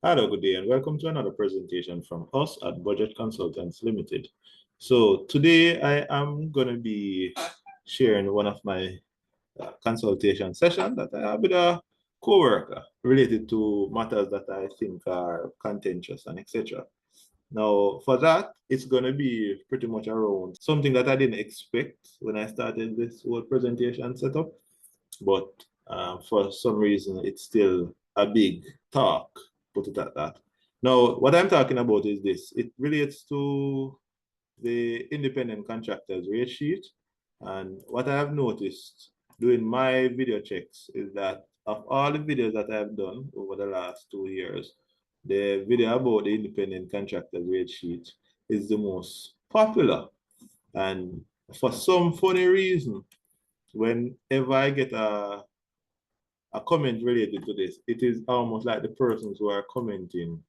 Hello, good day, and welcome to another presentation from us at Budget Consultants Limited. So today I am going to be sharing one of my consultation sessions that I have with a co-worker related to matters that I think are contentious and etc. Now, for that, it's going to be pretty much around something that I didn't expect when I started this whole presentation setup, but for some reason, it's still a big talk, put it at that. Now, what I'm talking about is this. It relates to the independent contractors rate sheet. And what I have noticed doing my video checks is that of all the videos that I've done over the last 2 years, the video about the independent contractors rate sheet is the most popular. And for some funny reason, whenever I get a comment related to this, it is almost like the persons who are commenting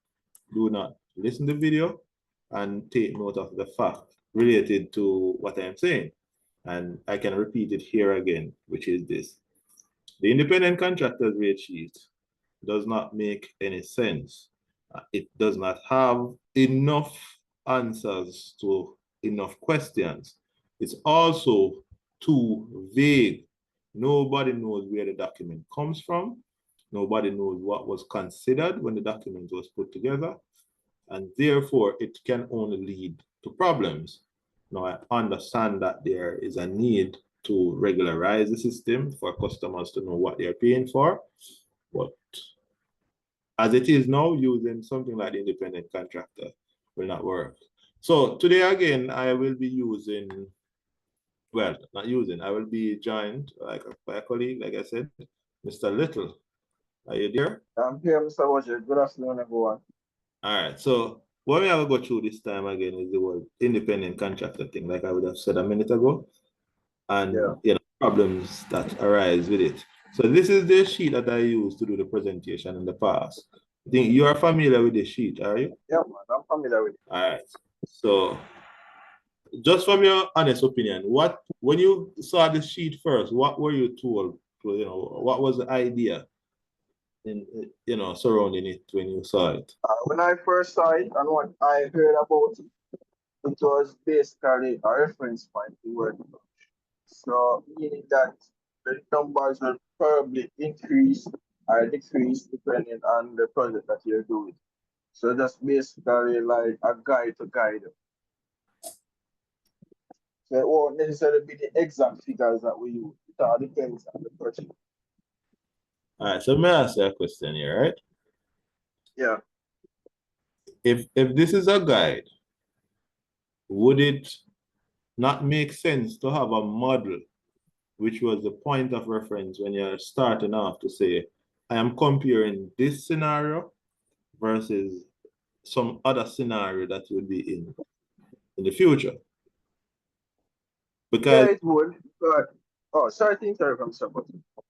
do not listen to the video and take note of the fact related to what I'm saying. And I can repeat it here again, which is this. The independent contractor's rate sheet does not make any sense. It does not have enough answers to enough questions. It's also too vague. Nobody knows where the document comes from. Nobody knows what was considered when the document was put together. And therefore, it can only lead to problems. Now, I understand that there is a need to regularize the system for customers to know what they're paying for. But as it is now, using something like the independent contractor will not work. So today, again, I will be using, well, not using, I will be joined by a colleague, like I said, Mr. Little. Are you there? I'm here, Mr. Roger. Good afternoon, everyone. All right. So what we have to go through this time again is the word independent contractor thing, like I would have said a minute ago, Yeah. and problems that arise with it. So this is the sheet that I used to do the presentation in the past. I think you are familiar with the sheet, are you? Yeah, man, I'm familiar with it. All right. So just from your honest opinion, what when you saw the sheet first, what were you told? What was the idea in surrounding it when you saw it? When I first saw it and what I heard about it, it was basically a reference point to word. So, meaning that the numbers will probably increase or decrease depending on the project that you're doing. So, just basically like a guide to guide. So, it won't necessarily be the exact figures that we use. It all depends on the project. All right. So let me ask you a question here, right? Yeah. If this is a guide, would it not make sense to have a model, which was the point of reference when you're starting off to say, I am comparing this scenario versus some other scenario that would be in the future? Yeah, Because, it would. But oh, sorry to interrupt, I'm sorry, but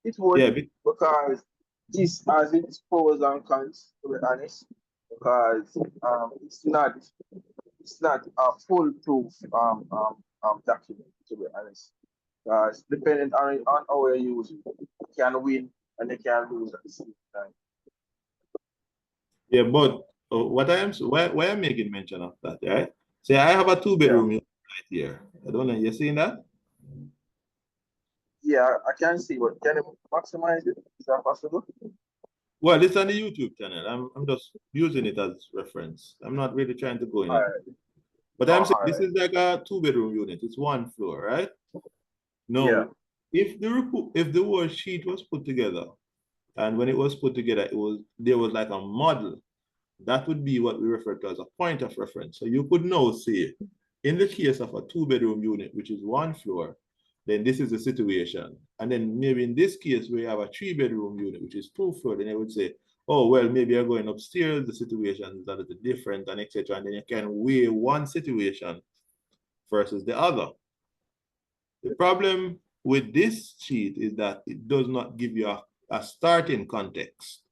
it yeah, would because this has its pros and cons, to be honest. Because it's not a foolproof document, to be honest. Because depending on how you use it, you can win and you can lose at the same time. yeah, but why I'm making mention of that, right? Say I have a two Yeah. bedroom unit right here. I don't know, you seeing that? Yeah, I can see, but can you maximize it? Is that possible? Well, it's on the YouTube channel. I'm just using it as reference. I'm not really trying to go in All it. right. But Oh, I'm saying all this right. is like a two bedroom unit. It's one floor, right? Yeah. No, if the whole sheet was put together, and when it was put together, there was like a model. That would be what we refer to as a point of reference. So you could now say, in the case of a two-bedroom unit, which is one floor, then this is the situation. And then maybe in this case, where you have a three-bedroom unit, which is two floor, then I would say, oh, well, maybe you're going upstairs, the situation is a little different, and etc. And then you can weigh one situation versus the other. The problem with this sheet is that it does not give you a starting context.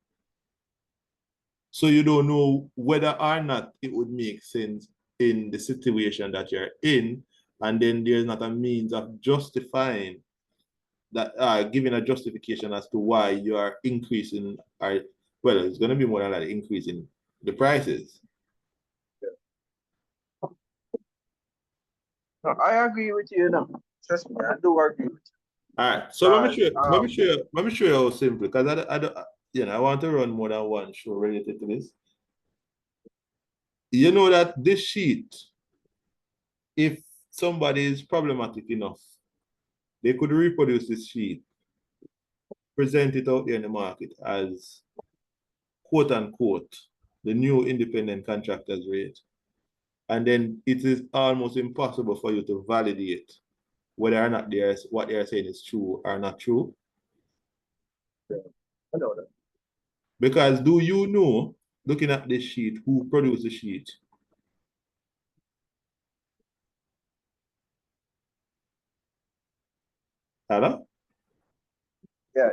So you don't know whether or not it would make sense in the situation that you're in. And then there's not a means of justifying that, giving a justification as to why you are increasing, or well, it's going to be more than like increasing the prices. No, I agree with you, no. Trust me, I do agree with you. All right. So let me show you, Because, let me show you how simple, because I don't, you know, I want to run more than one show related to this. You know that this sheet, if somebody is problematic enough, they could reproduce this sheet, present it out there in the market as quote unquote the new independent contractors rate. And then it is almost impossible for you to validate whether or not what they are saying is true or not true. I know that. Because do you know, looking at this sheet, who produced the sheet? Hello? Yeah.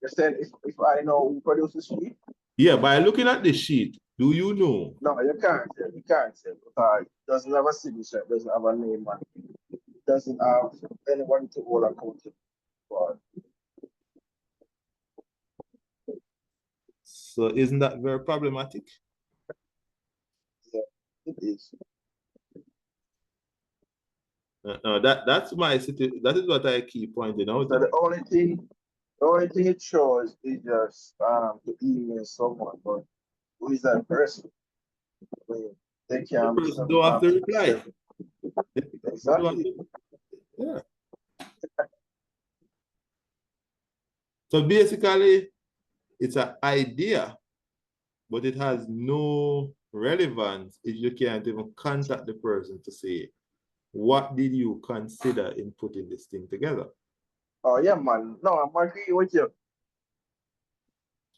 You're saying if I know who produces sheet? Yeah, by looking at this sheet, do you know? No, you can't say. You can't say because it doesn't have a signature, it doesn't have a name, and it doesn't have anyone to hold accountable for. So isn't that very problematic? Yeah, it is. No, that's my city. That is what I keep pointing out. So the only thing it shows is just to email someone, but who is that person? I mean, they The can person don't have to reply. exactly. Yeah. So basically, it's an idea, but it has no relevance if you can't even contact the person to say, what did you consider in putting this thing together? Oh yeah, man. No, I'm agreeing with you.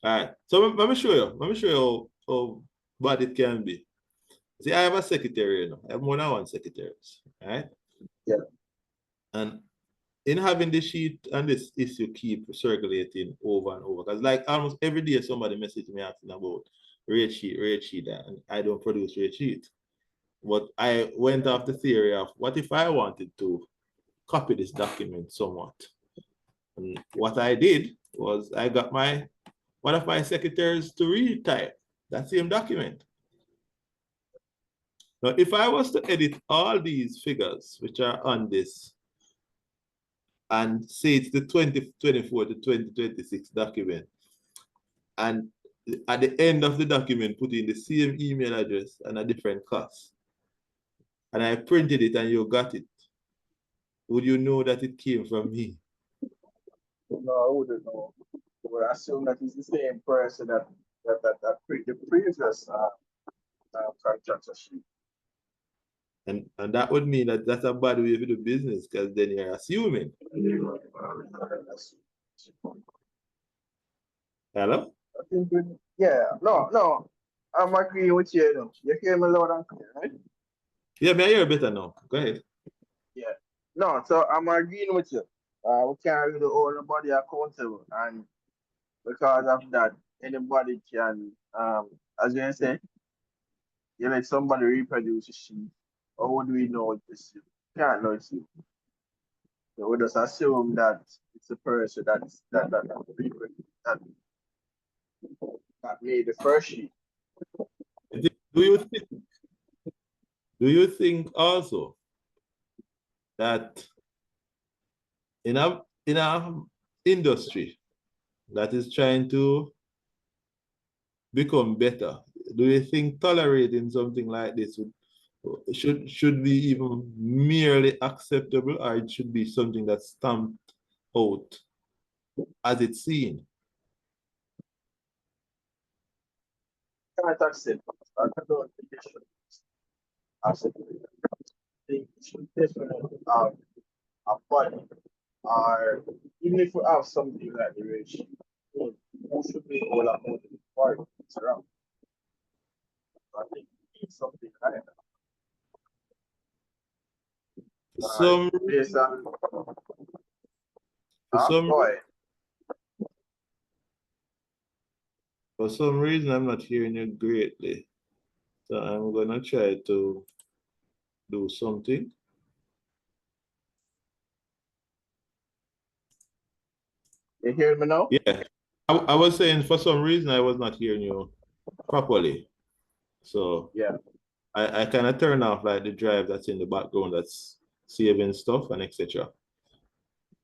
All right. So let me show you. Let me show you how bad it can be. See, I have a secretary, you know. I have more than one secretary. All right. Yeah. And in having this sheet and this issue keep circulating over and over, because like almost every day somebody message me asking about rate sheet, and I don't produce rate sheet. But I went off the theory of what if I wanted to copy this document somewhat. And what I did was I got one of my secretaries to retype that same document. Now, if I was to edit all these figures which are on this and say it's the 2024 to 2026 document, and at the end of the document put in the same email address and a different cost, and I printed it and you got it, would you know that it came from me? No, I wouldn't know. I would assume that it's the same person that the previous contractor sheet. And that would mean that that's a bad way to do business, because then you're assuming. Hello? I think yeah, no, I'm agreeing with you. Though. You hear me loud and clear, right? Yeah, me I hear better now. Go ahead. Yeah. No, so I'm agreeing with you. We can't really hold nobody accountable, and because of that, anybody can, as you say, you let somebody reproduce a sheet. How would we know it's the sheet? Can't know it's you. So we just assume that it's the person that made the first sheet. Do you think, also that in a industry that is trying to become better, do you think tolerating something like this should be even merely acceptable, or it should be something that's stamped out as it's seen? Can't accept. I don't think it should accept it. It should definitely have a body, or even if we have something like the rich, who should be all about the party around. I think it's something like that. For some, Based on for some, boy, for some reason, I'm not hearing you greatly. So I'm gonna try to do something. you hear me now? Yeah, I was saying for some reason I was not hearing you properly. So Yeah. I kind of turn off like the drive that's in the background that's saving stuff and etc.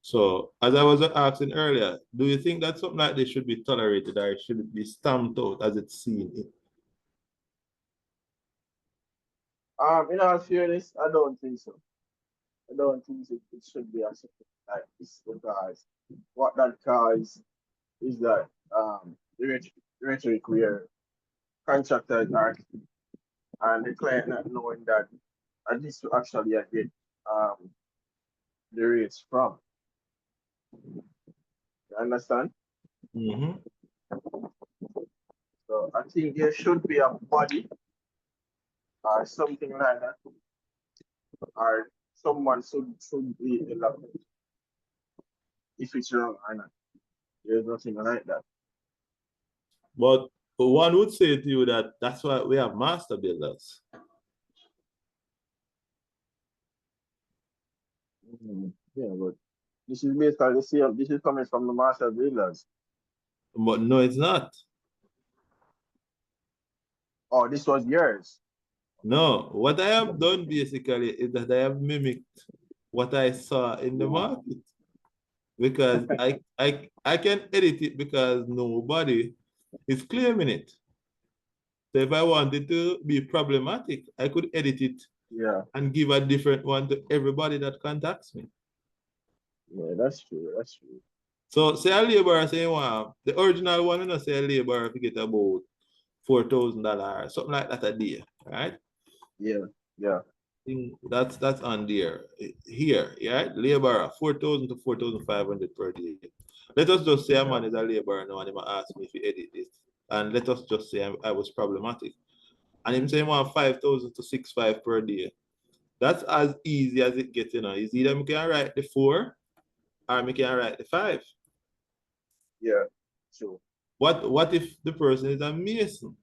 So as I was asking earlier, do you think that something like this should be tolerated or should it be stamped out as it's seen? In all fairness, I don't think so. I don't think it should be accepted like this because what that causes is that the rhetoric where contractors are and the client not knowing that at least to actually get um the rates from. You understand? Mm-hmm. So I think there should be a body or something like that, or someone should be elected if it's wrong or not. There's nothing like that. But one would say to you that that's why we have master builders. Yeah, but this is basically the same. This is coming from the master builders. But no, it's not. Oh, this was yours. No, what I have done basically is that I have mimicked what I saw in the market because I can edit it because nobody is claiming it. So if I wanted to be problematic, I could edit it Yeah, and give a different one to everybody that contacts me. yeah, that's true. That's true. So say a laborer say, wow, the original one, you know, say a laborer if you get about $4,000, something like that a day, right? Yeah, yeah, That's on there. Here, yeah, laborer, 4,000 to 4,500 per day. Let us just say a yeah, man is a laborer now and he might ask me if he edit this. And let us just say I was problematic. And him say he want 5,000 to 6,500 per day. That's as easy as it gets, you know. It's either me can write the 4 or me can write the 5. yeah. True. What if the person is a mason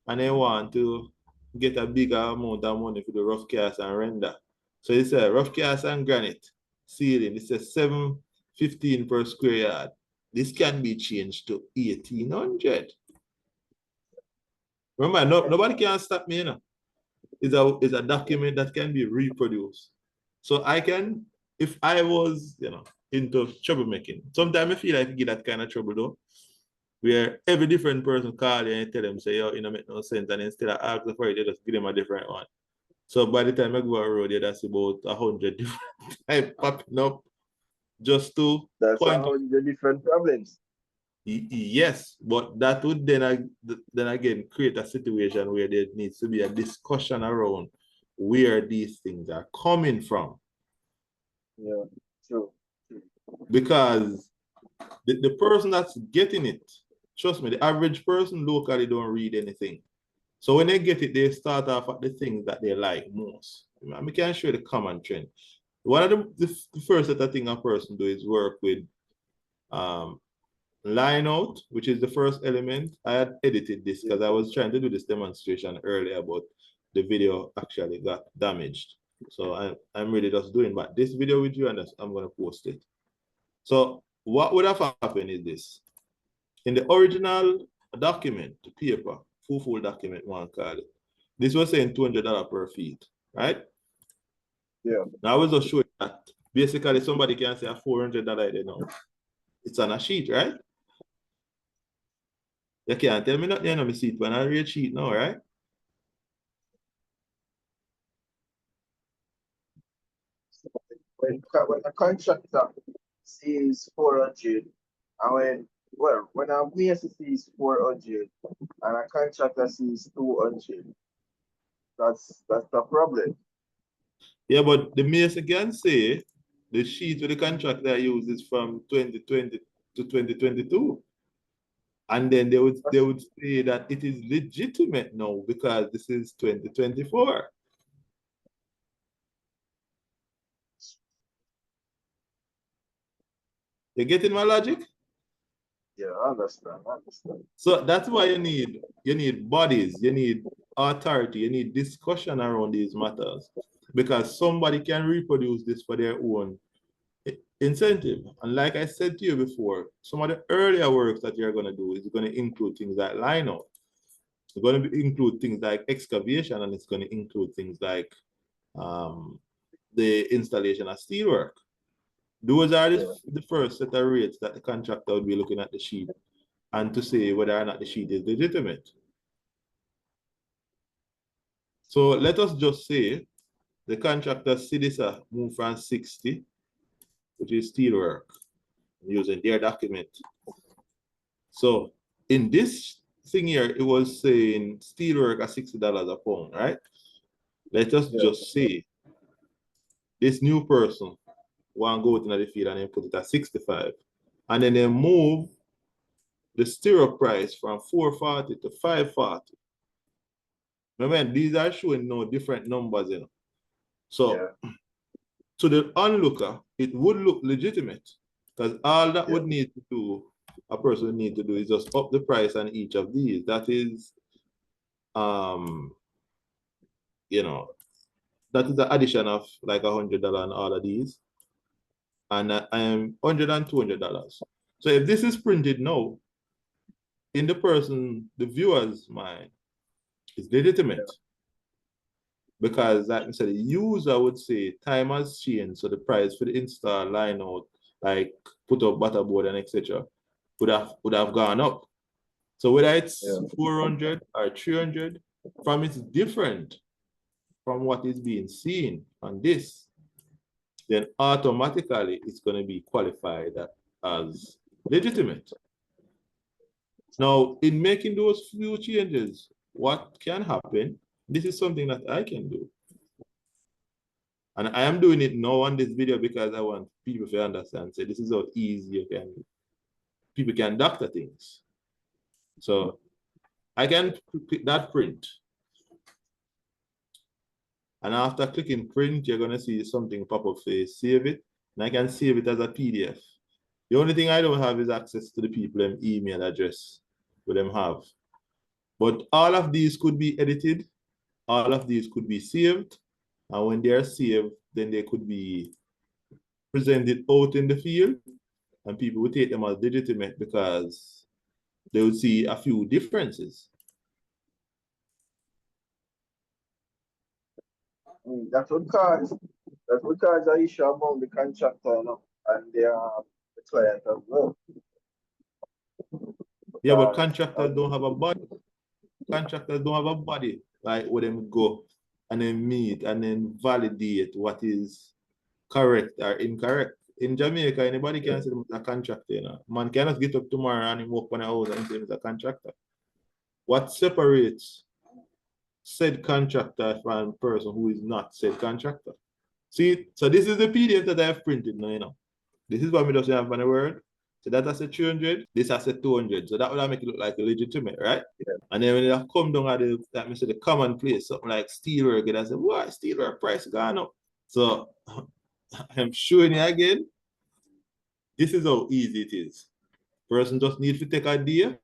and they want to get a bigger amount of money for the rough cast and render? So it's a rough cast and granite ceiling. It's a 715 per square yard. This can be changed to 1,800. Remember, nobody can stop me, you know. It's a document that can be reproduced. So I can, if I was, into troublemaking, sometimes I feel like I get that kind of trouble though, where every different person call you and tell them, say, yo, make no sense. And instead of asking for it, they just give them a different one. So by the time I go on road, that's about 100 different type popping up just to That's point how out. the different problems. Yes, but that would then again create a situation where there needs to be a discussion around where these things are coming from. Yeah, true. True. Because the person that's getting it, trust me, the average person locally don't read anything. So when they get it, they start off at the things that they like most. I can show you the common trend. One of the first set of thing a person do is work with um, line out, which is the first element. I had edited this Yeah, because I was trying to do this demonstration earlier, but the video actually got damaged. So I'm really just doing but this video with you and I'm going to post it. So what would have happened is this. In the original document, the paper, full document, one call it. This was saying $200 per feet, right? yeah. Now I was just showing that basically somebody can say a $400, you know. It's on a sheet, right? You can't tell me nothing, you know, me see it when I read sheet now, right? When a contractor sees 400, and when a mason sees 400 and a contractor sees 200, that's the problem. Yeah, but the mason can say the sheet with the contractor uses from 2020 to 2022. And then they would say that it is legitimate now because this is 2024. You getting my logic? Yeah, I understand. I understand. So that's why you need bodies, you need authority, you need discussion around these matters because somebody can reproduce this for their own incentive. And like I said to you before, some of the earlier works that you're going to do is going to include things like line out. It's going to include things like excavation, and it's going to include things like the installation of steelwork. Those are the first set of rates that the contractor would be looking at the sheet and to say whether or not the sheet is legitimate. So let us just say the contractor see this move from 60, which is steelwork, using their document. So in this thing here, it was saying steelwork at $60 a pound, right? Let us just say this new person want to go out in the field and then put it at 65. And then they move the stirrup price from 440 to 540. Remember, these are showing no different numbers, you know. So to the onlooker, it would look legitimate because all that would need to do, a person would need to do is just up the price on each of these. That is, you know, that is the addition of like $100 on all of these, and $100 and $200. So if this is printed now, in the viewer's mind, it's legitimate. Because like I said, the user would say time has changed, so the price for the install, line out, like put up butterboard and etc. would have gone up. So whether it's 400 or 300, from it's different from what is being seen on this, then automatically it's going to be qualified as legitimate. Now, in making those few changes, what can happen? This is something that I can do. And I am doing it now on this video because I want people to understand. So this is how easy people can doctor things. So I can click that print. And after clicking print, you're going to see something pop up say save it. And I can save it as a PDF. The only thing I don't have is access to the people's email address where them have. But all of these could be edited. All of these could be saved. And when they are saved, then they could be presented out in the field. And people would take them as legitimate because they would see a few differences. That would cause an issue among the contractor, you know, and the client as well. Yeah, but contractors don't have a body. Contractors don't have a body, like where them go and then meet and then validate what is correct or incorrect. In Jamaica, anybody can say them as a contractor, you know. Man cannot get up tomorrow and walk on a house and say he's a contractor. What separates said contractor from a person who is not said contractor? See, so this is the PDF that I have printed now, you know. This is what we just have on the word. So that has a 300, this has a 200. So that would make it look like a legitimate, right? Yeah. And then when they come down at the commonplace, something like steelwork, and I say, what, steelwork price gone up? So I'm showing you again, this is how easy it is. Person just needs to take a day,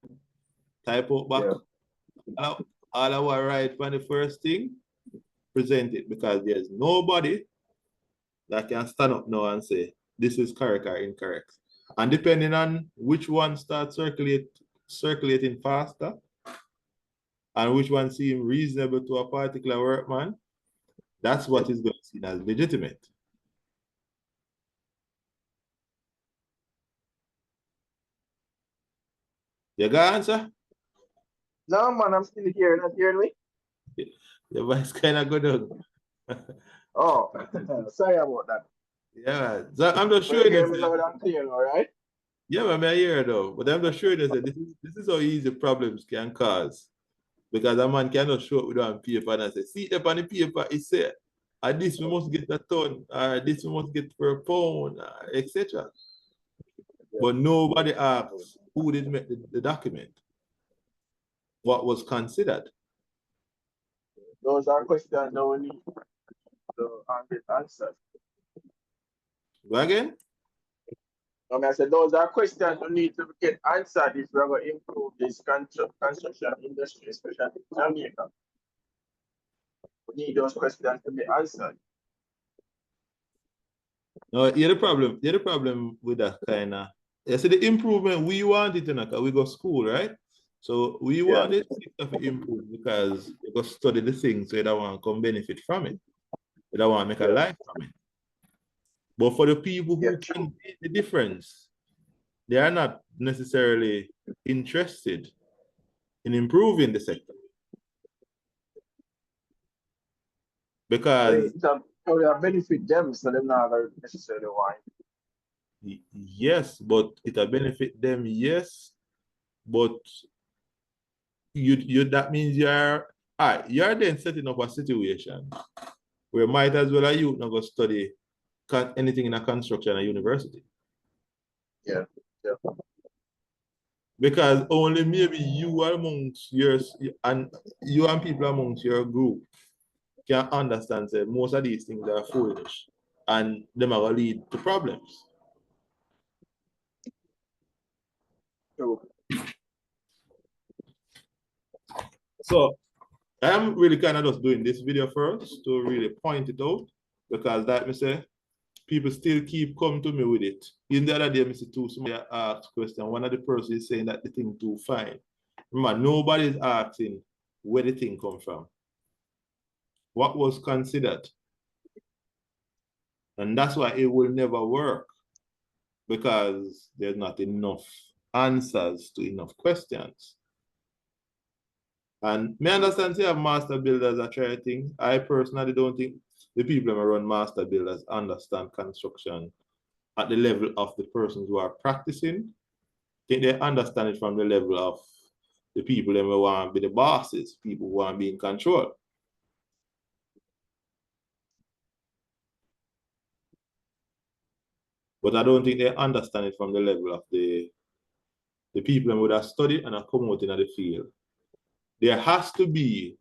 type out back all our right from the first thing, present it, because there's nobody that can stand up now and say, this is correct or incorrect. And depending on which one starts circulating faster and which one seems reasonable to a particular workman, that's what is going to be seen as legitimate. You got answer? No, man, I'm still here. Not hearing me? Your voice kind of good on. Oh, sorry about that. Yeah, so I'm just But showing you you. hear me loud and clear, all right? Yeah, man, I hear it though. But I'm just showing you that this is how easy problems can cause. Because a man cannot show up with one paper and say, see up on the paper, it said, and this we must get a ton, or this we must get for a pound, etc. But nobody asks who did make the document, what was considered. Those are questions that we need to get answered. Go again? I said those are questions we need to get answered if we're going to improve this construction industry, especially in Jamaica. We need those questions to be answered. No, the problem with that kind of, you see the improvement we want it in, we go school, right? So we want this sector to improve because you go study the things so you don't want to come benefit from it. You don't want to make a life from it. But for the people who can make the difference, they are not necessarily interested in improving the sector. Because it benefit them, so they're not necessarily want. Yes, but it'll benefit them, yes. But you that means you're then setting up a situation where might as well you not go study anything in a construction at university. Yeah. Because only maybe you amongst yours and you and people amongst your group can understand that most of these things are foolish and them are going to lead to problems. True. So I'm really kind of just doing this video first to really point it out because like I say, people still keep coming to me with it. In the other day, Mr. Two, somebody asked a question. One of the persons is saying that the thing too fine. Remember, nobody's asking where the thing come from. What was considered? And that's why it will never work because there's not enough answers to enough questions. And me understand say master builders are trying things. I personally don't think the people that run master builders understand construction at the level of the persons who are practicing. I think they understand it from the level of the people that want to be the bosses, people who want to be in control. But I don't think they understand it from the level of the people that would have studied and are coming out in the field. There has to be,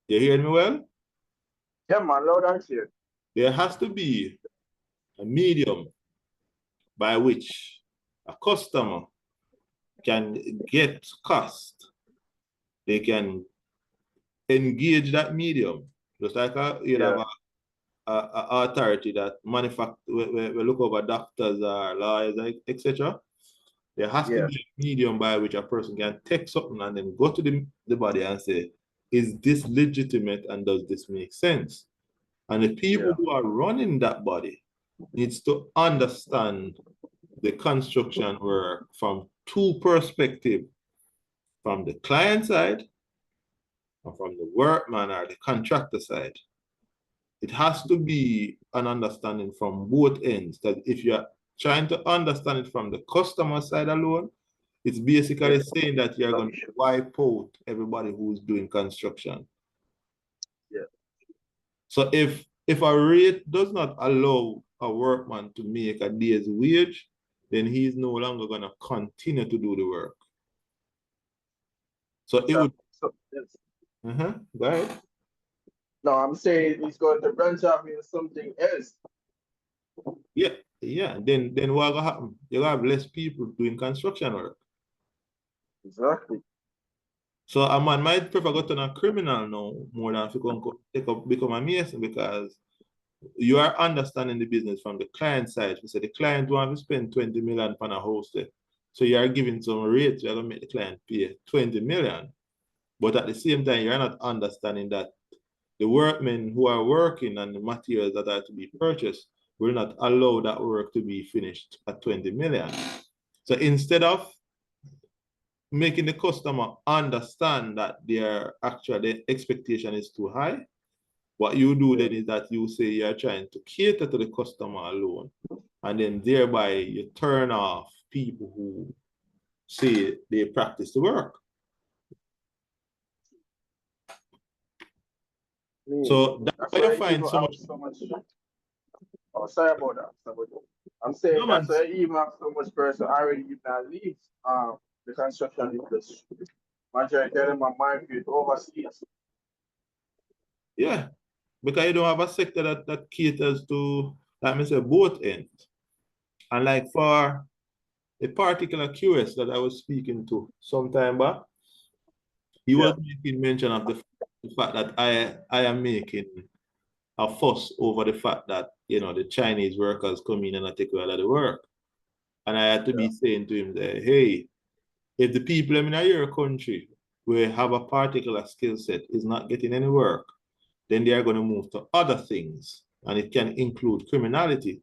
you hear me well? Yeah, man, loud and clear. There has to be a medium by which a customer can get cost. They can engage that medium. Just like you have a authority that we look over doctors or lawyers, etc. There has to be a medium by which a person can take something and then go to the body and say, is this legitimate and does this make sense? And the people who are running that body needs to understand the construction work from two perspectives, from the client side and from the workman or the contractor side. It has to be an understanding from both ends. That if you're trying to understand it from the customer side alone, it's basically saying that you're going to wipe out everybody who's doing construction. Yeah. So if a rate does not allow a workman to make a day's wage, then he's no longer going to continue to do the work. So it would. Go ahead. No, I'm saying he's going to branch off into something else. Yeah. Then what will happen? You're going to have less people doing construction work. Exactly. So a man might prefer go to a criminal now more than to become a mason because you are understanding the business from the client side. So the client want to spend 20 million on a house there. So you are giving some rates, you're going to make the client pay 20 million. But at the same time, you're not understanding that the workmen who are working and the materials that are to be purchased will not allow that work to be finished at 20 million. So instead of making the customer understand that their actual expectation is too high, what you do then is that you say you're trying to cater to the customer alone, and then thereby you turn off people who say they practice the work. So that's why you find so much. Oh, sorry about that. I'm saying that's why you even have so much person already in that leave the construction industry. Majority of them are migrate overseas. Yeah, because you don't have a sector that caters to, let me say, both ends. And like for a particular QS that I was speaking to some time back, he was making mention of the fact that I am making a fuss over the fact that, the Chinese workers come in and I take away all of the work. And I had to be saying to him that, hey, if the people in your country where have a particular skill set is not getting any work, then they are going to move to other things. And it can include criminality,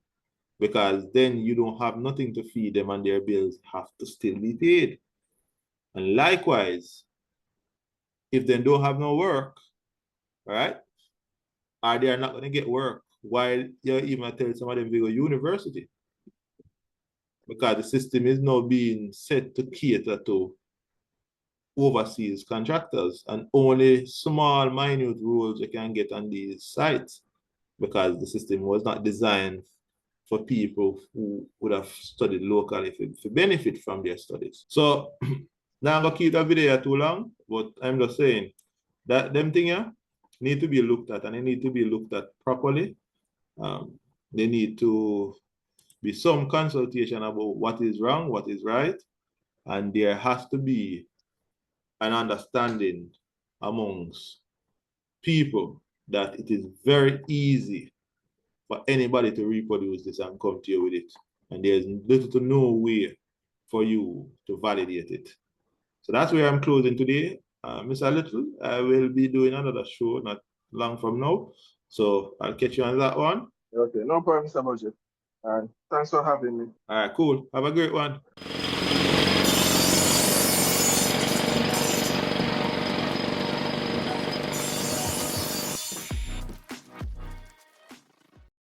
because then you don't have nothing to feed them and their bills have to still be paid. And likewise, if they don't have no work, right, or they are not going to get work while you're even telling some of them to go to university, because the system is now being set to cater to overseas contractors and only small, minute rules you can get on these sites, because the system was not designed for people who would have studied locally to benefit from their studies. So now I'm gonna keep that video too long, but I'm just saying that them things here need to be looked at, and they need to be looked at properly. They need to be some consultation about what is wrong, what is right, and there has to be an understanding amongst people that it is very easy for anybody to reproduce this and come to you with it. And there's little to no way for you to validate it. So that's where I'm closing today. Mr. Little, I will be doing another show not long from now. So I'll catch you on that one. Okay, no problem, Mr. Budget. And thanks for having me. All right, cool. Have a great one.